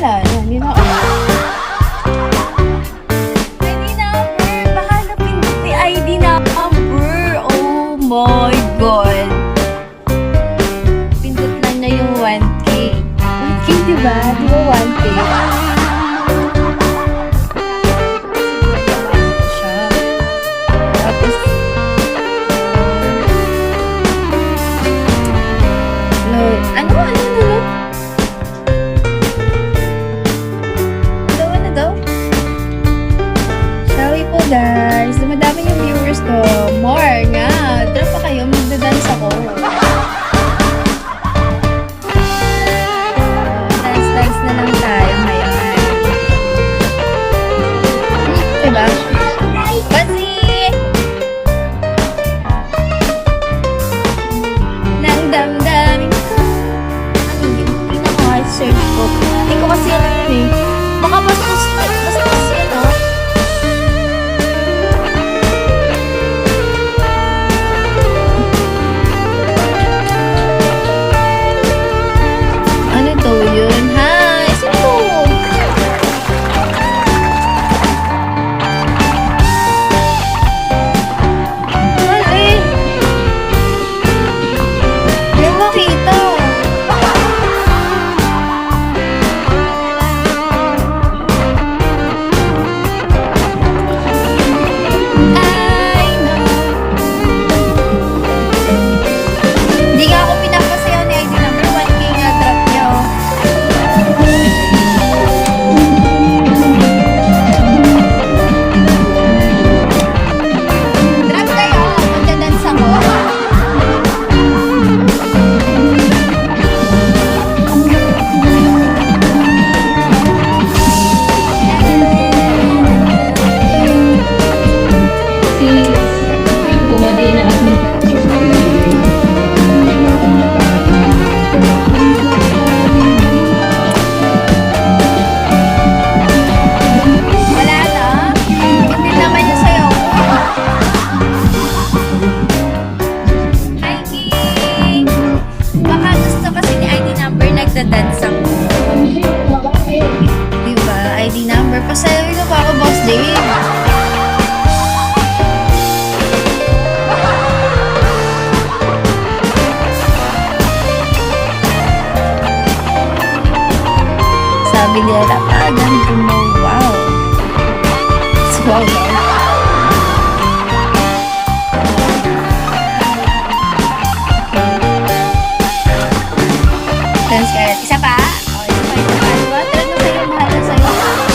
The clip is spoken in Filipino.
wala na. Hindi na ako. ID number. Baka napindot ni ID number. Oh my God. Pindot lang na yung 1K. 1K, diba? Diba 1K? Guys, dumadami yung viewers ko. More nga. Tara pa kayo, magdadance ako. Dance na lang tayo ngayon. Diba? Kasi nang damdamin ko. Ano yun? Tingnan ko nga, search ko. Hindi ko kasi alam eh. Baka bastos yun, no? Nagda-dance ako. Diba? ID number. Pasayaw na pa ako, Boss Dave. Sabi nila, lapagan ko mo. Wow. Wow.